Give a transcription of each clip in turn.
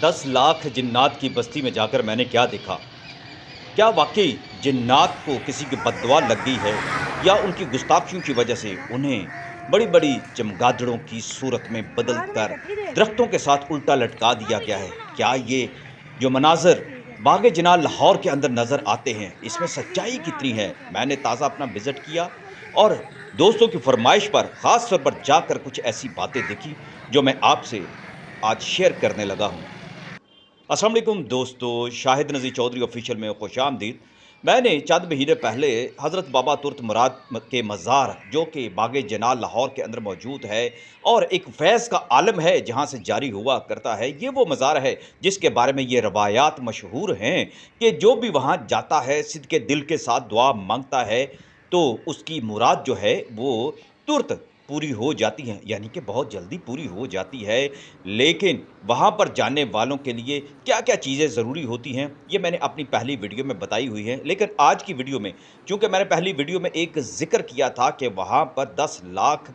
10 लाख जिन्नात की बस्ती में जाकर मैंने क्या देखा। क्या वाकई जिन्नात को किसी की बद्दुआ लग गई है, या उनकी गुस्ताखियों की वजह से उन्हें बड़ी बड़ी चमगादड़ों की सूरत में बदल कर दरख्तों के साथ उल्टा लटका दिया गया है। क्या ये जो मनाजर बागे जनाल लाहौर के अंदर नज़र आते हैं, इसमें सच्चाई कितनी है? मैंने ताज़ा अपना विज़िट किया और दोस्तों की फरमाइश पर ख़ास तौर पर जाकर कुछ ऐसी बातें देखी जो मैं आपसे आज शेयर करने लगा हूँ। अस्सलाम वालेकुम दोस्तों, शाहिद नज़ीर चौधरी ऑफिशियल में खुशामदीद। मैंने चंद महीने पहले हज़रत बाबा तुर्त मुराद के मज़ार जो कि बागे जनाल लाहौर के अंदर मौजूद है और एक फैज़ का आलम है जहाँ से जारी हुआ करता है, ये वो मज़ार है जिसके बारे में ये रवायात मशहूर हैं कि जो भी वहाँ जाता है सिद्क़े दिल के साथ दुआ मांगता है तो उसकी मुराद जो है वो तुरंत पूरी हो जाती हैं, यानी कि बहुत जल्दी पूरी हो जाती है। लेकिन वहाँ पर जाने वालों के लिए क्या-क्या चीज़ें ज़रूरी होती हैं, ये मैंने अपनी पहली वीडियो में बताई हुई है। लेकिन आज की वीडियो में, चूँकि मैंने पहली वीडियो में एक ज़िक्र किया था कि वहाँ पर 10 लाख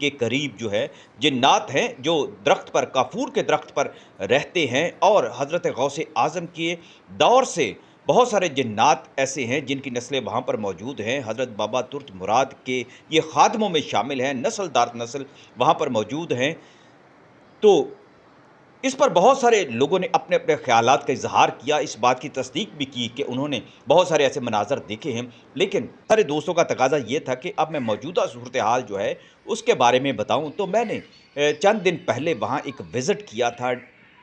के करीब जो है जिन्नात हैं, जो दरख्त पर, काफूर के दरख्त पर रहते हैं और हज़रत गौसे आज़म के दौर से बहुत सारे जिन्नात ऐसे हैं जिनकी नस्लें वहाँ पर मौजूद हैं। हज़रत बाबा तुर्त मुराद के ये ख़ादमों में शामिल हैं, नस्ल दर नस्ल वहाँ पर मौजूद हैं। तो इस पर बहुत सारे लोगों ने अपने अपने ख़यालात का इज़हार किया, इस बात की तस्दीक भी की कि उन्होंने बहुत सारे ऐसे मनाज़र देखे हैं। लेकिन सारे दोस्तों का तकाज़ा ये था कि अब मैं मौजूदा सूरत हाल जो है उसके बारे में बताऊँ। तो मैंने चंद दिन पहले वहाँ एक विज़िट किया था।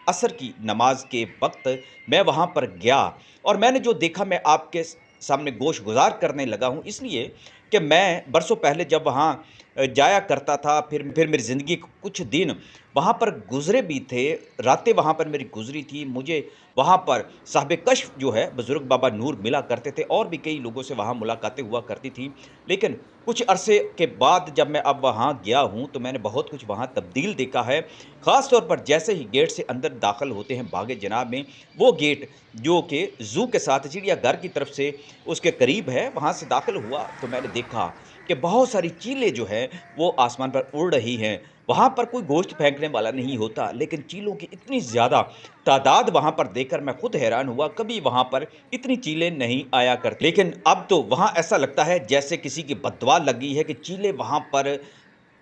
असर की नमाज के वक्त मैं वहाँ पर गया और मैंने जो देखा मैं आपके सामने गोश गुजार करने लगा हूँ, इसलिए कि मैं बरसों पहले जब वहाँ जाया करता था, फिर मेरी ज़िंदगी के कुछ दिन वहाँ पर गुज़रे भी थे, रातें वहाँ पर मेरी गुज़री थी। मुझे वहाँ पर साहिब कश्फ जो है बुज़ुर्ग बाबा नूर मिला करते थे और भी कई लोगों से वहाँ मुलाकातें हुआ करती थी। लेकिन कुछ अरसे के बाद जब मैं अब वहाँ गया हूँ तो मैंने बहुत कुछ वहाँ तब्दील देखा है। ख़ास तौर पर जैसे ही गेट से अंदर दाखिल होते हैं बागे जनाब में, वो गेट जो कि ज़ू के साथ चिड़ियाघर की तरफ से उसके करीब है, वहाँ से दाखिल हुआ तो मैंने देखा कि बहुत सारी चीलें जो हैं वो आसमान पर उड़ रही हैं। वहाँ पर कोई गोश्त फेंकने वाला नहीं होता, लेकिन चीलों की इतनी ज़्यादा तादाद वहाँ पर देखकर मैं खुद हैरान हुआ। कभी वहाँ पर इतनी चीलें नहीं आया करती, लेकिन अब तो वहाँ ऐसा लगता है जैसे किसी की बद्दुआ लगी है कि चीलें वहाँ पर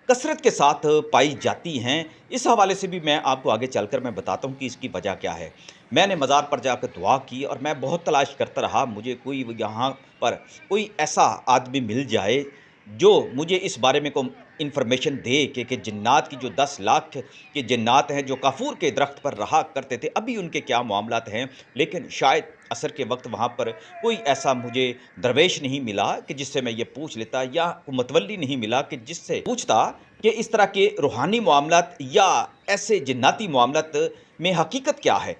कसरत के साथ पाई जाती हैं। इस हवाले से भी मैं आपको आगे चलकर मैं बताता हूँ कि इसकी वजह क्या है। मैंने मज़ार पर जाकर दुआ की और मैं बहुत तलाश करता रहा, मुझे कोई यहाँ पर कोई ऐसा आदमी मिल जाए जो मुझे इस बारे में को इन्फॉर्मेशन दे कि जिन्नात की जो 10 लाख के जिन्नात हैं जो काफूर के दरख्त पर रहा करते थे, अभी उनके क्या मामलात हैं। लेकिन शायद असर के वक्त वहाँ पर कोई ऐसा मुझे दरवेश नहीं मिला कि जिससे मैं ये पूछ लेता, या मुतवल्ली नहीं मिला कि जिससे पूछता कि इस तरह के रूहानी मामलात या ऐसे जिन्नाती मामलात में हकीकत क्या है।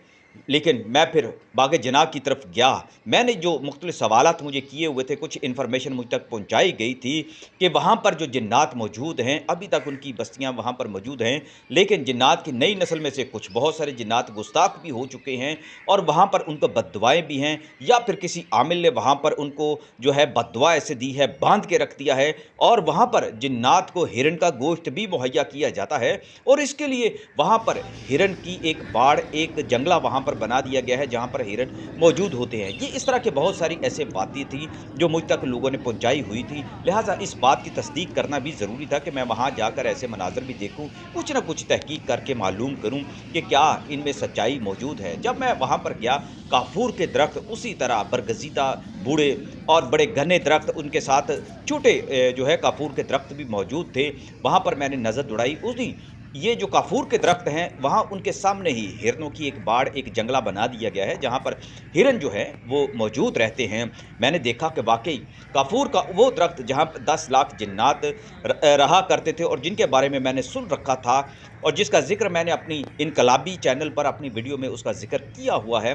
लेकिन मैं फिर बागे जनाब की तरफ गया। मैंने जो मुख्तलिफ सवालात मुझे किए हुए थे, कुछ इन्फॉर्मेशन मुझ तक पहुंचाई गई थी कि वहाँ पर जो जिन्नात मौजूद हैं, अभी तक उनकी बस्तियाँ वहाँ पर मौजूद हैं। लेकिन जिन्नात की नई नस्ल में से कुछ बहुत सारे जिन्नात गुस्ताख भी हो चुके हैं और वहाँ पर उनको बद्दुआएँ भी हैं, या फिर किसी आमिल ने वहाँ पर उनको जो है बद्दुआ ऐसे दी है, बांध के रख दिया है। और वहाँ पर जिन्नात को हिरन का गोश्त भी मुहैया किया जाता है और इसके लिए वहाँ पर हिरन की एक बाड़, एक जंगला वहाँ पर बना दिया गया है जहाँ पर हिरन मौजूद होते हैं। ये इस तरह के बहुत सारी ऐसे बातें थी जो मुझ तक लोगों ने पहुंचाई हुई थी। लिहाजा इस बात की तस्दीक करना भी ज़रूरी था कि मैं वहाँ जाकर ऐसे मनाज़र भी देखूं, कुछ ना कुछ तहकीक करके मालूम करूं कि क्या इनमें सच्चाई मौजूद है। जब मैं वहाँ पर गया, काफूर के दरख्त उसी तरह बरगजीदा बूढ़े और बड़े घने दरख्त, उनके साथ छोटे जो है काफूर के दरख्त भी मौजूद थे। वहाँ पर मैंने नज़र दौड़ाई, उस दिन ये जो काफूर के दरख्त हैं वहाँ उनके सामने ही हिरनों की एक बाड़, एक जंगला बना दिया गया है जहाँ पर हिरन जो है वो मौजूद रहते हैं। मैंने देखा कि वाकई काफूर का वो दरख्त जहाँ पर 10 लाख जिन्नात रहा करते थे और जिनके बारे में मैंने सुन रखा था और जिसका जिक्र मैंने अपनी इनकलाबी चैनल पर अपनी वीडियो में उसका जिक्र किया हुआ है,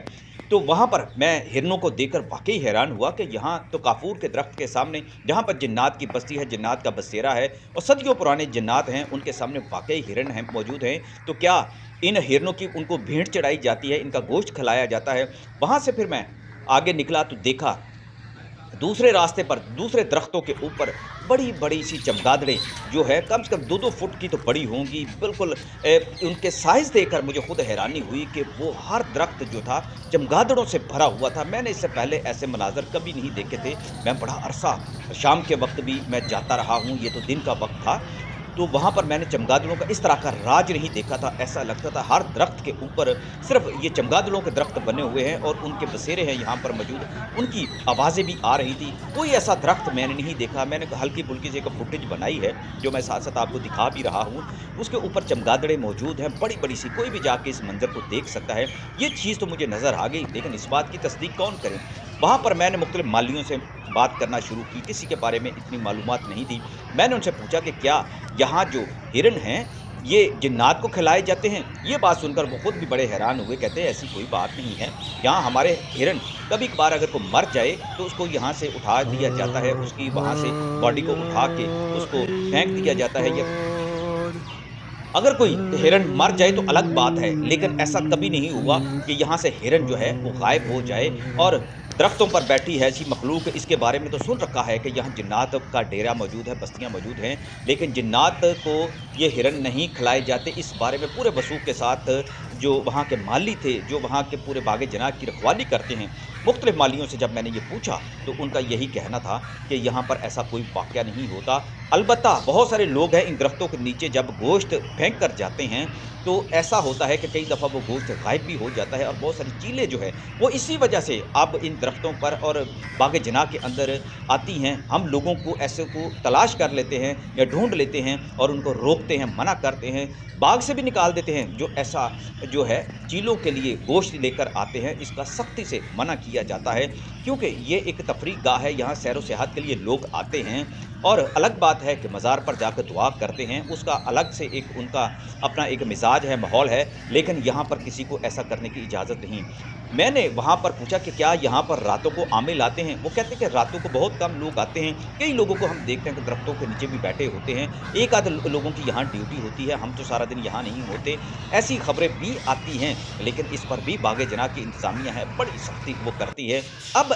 तो वहाँ पर मैं हिरनों को देखकर वाकई हैरान हुआ कि यहाँ तो काफूर के दरख्त के सामने जहाँ पर जिन्नात की बस्ती है, जिन्नात का बसेरा है और सदियों पुराने जिन्नात हैं, उनके सामने वाकई हिरन हैं मौजूद हैं। तो क्या इन हिरनों की उनको भेंट चढ़ाई जाती है, इनका गोश्त खिलाया जाता है? वहाँ से फिर मैं आगे निकला तो देखा दूसरे रास्ते पर दूसरे दरख्तों के ऊपर बड़ी बड़ी सी चमगादड़ें जो है कम से कम 2-2 फुट की तो बड़ी होंगी बिल्कुल। उनके साइज़ देखकर मुझे खुद हैरानी हुई कि वो हर दरख्त जो था चमगादड़ों से भरा हुआ था। मैंने इससे पहले ऐसे मनाज़र कभी नहीं देखे थे। मैं बड़ा अरसा शाम के वक्त भी मैं जाता रहा हूँ, ये तो दिन का वक्त था, तो वहाँ पर मैंने चमगादड़ों का इस तरह का राज नहीं देखा था। ऐसा लगता था हर दरख्त के ऊपर सिर्फ़ ये चमगादड़ों के दरख्त बने हुए हैं और उनके बसेरे हैं यहाँ पर मौजूद। उनकी आवाज़ें भी आ रही थी। कोई ऐसा दरख्त मैंने नहीं देखा। मैंने हल्की-फुल्की सी एक फुटेज बनाई है, जो मैं साथ-साथ आपको दिखा भी रहा हूँ। उसके ऊपर चमगादड़ें मौजूद हैं, बड़ी-बड़ी सी, कोई भी जाके इस मंज़र को देख सकता है। ये चीज़ तो मुझे नज़र आ गई, लेकिन इस बात की तस्दीक कौन करे? वहाँ पर मैंने मुख्तलिफ मालियों से बात करना शुरू की, किसी के बारे में इतनी मालूमात नहीं थी। मैंने उनसे पूछा कि क्या यहाँ जो हिरन हैं, ये जिन्नात को खिलाए जाते हैं? ये बात सुनकर वो खुद भी बड़े हैरान हुए। कहते हैं ऐसी कोई बात नहीं है। यहाँ हमारे हिरन कभी-कभार अगर कोई मर जाए तो उसको यहाँ से उठा दिया जाता है, उसकी वहाँ से बॉडी को उठा के उसको फेंक दिया जाता है। या अगर कोई हिरन मर जाए तो अलग बात है, लेकिन ऐसा कभी नहीं हुआ कि यहाँ से हिरन जो है वो गायब हो जाए। और दरख्तों पर बैठी है ऐसी मखलूक, इसके बारे में तो सुन रखा है कि यहाँ जिन्नात का डेरा मौजूद है, बस्तियाँ मौजूद हैं, लेकिन जिन्नात को ये हिरन नहीं खिलाए जाते। इस बारे में पूरे वसूख के साथ जो वहाँ के माली थे, जो वहाँ के पूरे बाग जनात की रखवाली करते हैं, मुख्तलिफ मालियों से जब मैंने ये पूछा तो उनका यही कहना था कि यहाँ पर ऐसा कोई वाक़या नहीं होता। अलबत्ता बहुत सारे लोग हैं इन दरख्तों के नीचे जब गोश्त फेंक कर जाते हैं तो ऐसा होता है कि कई दफ़ा वो गोश्त गायब भी हो जाता है। और बहुत सारी चीलें जो है वो इसी वजह से अब इन दरख्तों पर और बाग जना के अंदर आती हैं। हम लोगों को ऐसे को तलाश कर लेते हैं या ढूंढ लेते हैं और उनको रोकते हैं, मना करते हैं, बाग से भी निकाल देते हैं। जो ऐसा जो है चीलों के लिए गोश्त लेकर आते हैं, इसका सख्ती से मना किया जाता है, क्योंकि ये एक तफरीह गाह है, यहाँ सैर व सियाहत के लिए लोग आते हैं। और अलग बात है कि मज़ार पर जाकर दुआ करते हैं, उसका अलग से एक उनका अपना एक मिजाज है, माहौल है, लेकिन यहाँ पर किसी को ऐसा करने की इजाज़त नहीं। मैंने वहाँ पर पूछा कि क्या यहाँ पर रातों को आमिल आते हैं? वो कहते हैं कि रातों को बहुत कम लोग आते हैं। कई लोगों को हम देखते हैं कि दरख्तों के नीचे भी बैठे होते हैं। एक आध लोगों की यहाँ ड्यूटी होती है, हम तो सारा दिन यहाँ नहीं होते। ऐसी खबरें भी आती हैं, लेकिन इस पर भी बाग जना की इंतज़ामिया है, बड़ी सख्ती वो करती है। अब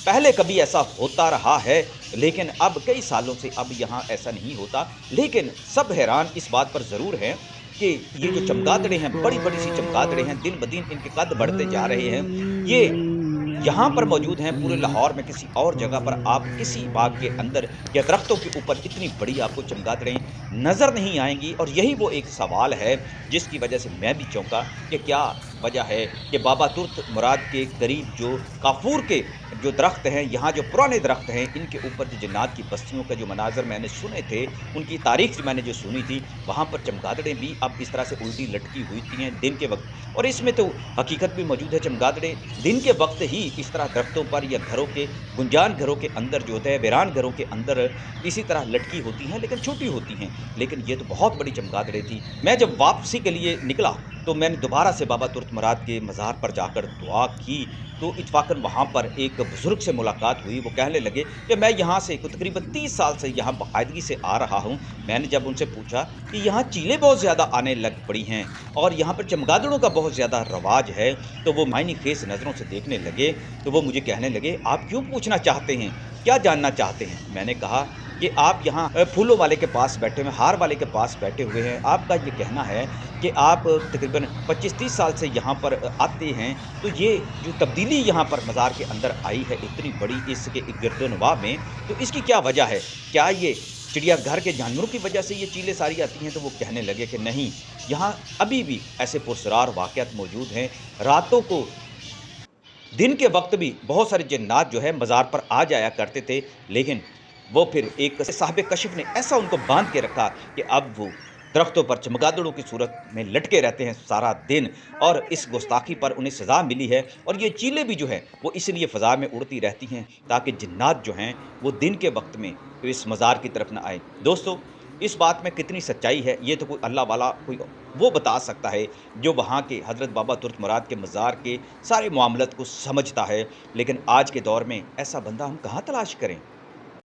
पहले कभी ऐसा होता रहा है, लेकिन अब कई सालों से अब यहाँ ऐसा नहीं होता। लेकिन सब हैरान इस बात पर ज़रूर हैं कि ये जो चमगादड़ें हैं, बड़ी-बड़ी सी चमगादड़ें हैं, दिन ब दिन इनके कद बढ़ते जा रहे हैं। ये यहाँ पर मौजूद हैं, पूरे लाहौर में किसी और जगह पर आप किसी बाग के अंदर या दरख्तों के ऊपर इतनी बड़ी आपको चमगादड़ें नज़र नहीं आएंगी। और यही वो एक सवाल है जिसकी वजह से मैं भी चौंका कि क्या वजह है कि बाबा तुर्त मुराद के करीब जो काफूर के जो दरख्त हैं, यहाँ जो पुराने दरख्त हैं, इनके ऊपर जो जिन्नात की बस्तियों का जो मनाजर मैंने सुने थे, उनकी तारीख से मैंने जो सुनी थी, वहाँ पर चमगादड़ें भी अब इस तरह से उल्टी लटकी हुई थी हैं दिन के वक्त। और इसमें तो हकीकत भी मौजूद है, चमगादड़ें दिन के वक्त ही इस तरह दरख्तों पर या घरों के गुंजान घरों के अंदर जो होता है, वीरान घरों के अंदर इसी तरह लटकी होती हैं, लेकिन छोटी होती हैं। लेकिन ये तो बहुत बड़ी चमगादड़ें थी। मैं जब वापसी के लिए निकला तो मैंने दोबारा से बाबा तुर्त मुराद के मज़ार पर जाकर दुआ की, तो इत्फाकन वहाँ पर एक बुज़ुर्ग से मुलाकात हुई। वो कहने लगे कि मैं यहाँ से तकरीबन 30 साल से यहाँ बाकायदगी से आ रहा हूँ। मैंने जब उनसे पूछा कि यहाँ चीलें बहुत ज़्यादा आने लग पड़ी हैं और यहाँ पर चमगादड़ों का बहुत ज़्यादा रवाज है, तो वो मायनी खेस नज़रों से देखने लगे। तो वो मुझे कहने लगे, आप क्यों पूछना चाहते हैं, क्या जानना चाहते हैं? मैंने कहा कि आप यहाँ फूलों वाले के पास बैठे हुए हैं, हार वाले के पास बैठे हुए हैं, आपका ये कहना है कि आप तकरीबन 25-30 साल से यहाँ पर आते हैं, तो ये जो तब्दीली यहाँ पर मज़ार के अंदर आई है इतनी बड़ी इसके गिरदोनवाह में, तो इसकी क्या वजह है? क्या ये चिड़ियाघर के जानवरों की वजह से ये चीलें सारी आती हैं? तो वो कहने लगे कि नहीं, यहाँ अभी भी ऐसे पुरस्रार वाक़यात मौजूद हैं। रातों को दिन के वक्त भी बहुत सारे जिन्नात जो है मज़ार पर आ जाया करते थे, लेकिन वो फिर एक साहिब कशिफ ने ऐसा उनको बांध के रखा कि अब वो दरख्तों पर चमगादड़ों की सूरत में लटके रहते हैं सारा दिन। और इस गुस्ताखी पर उन्हें सज़ा मिली है। और ये चीलें भी जो हैं वो इसलिए फ़ज़ा में उड़ती रहती हैं ताकि जिन्नात जो हैं वो दिन के वक्त में इस मज़ार की तरफ ना आए। दोस्तों, इस बात में कितनी सच्चाई है ये तो कोई अल्लाह वाला कोई वो बता सकता है, जो वहाँ के हज़रत बाबा तुर्त मुराद के मज़ार के सारे मामलत को समझता है। लेकिन आज के दौर में ऐसा बंदा हम कहाँ तलाश करें?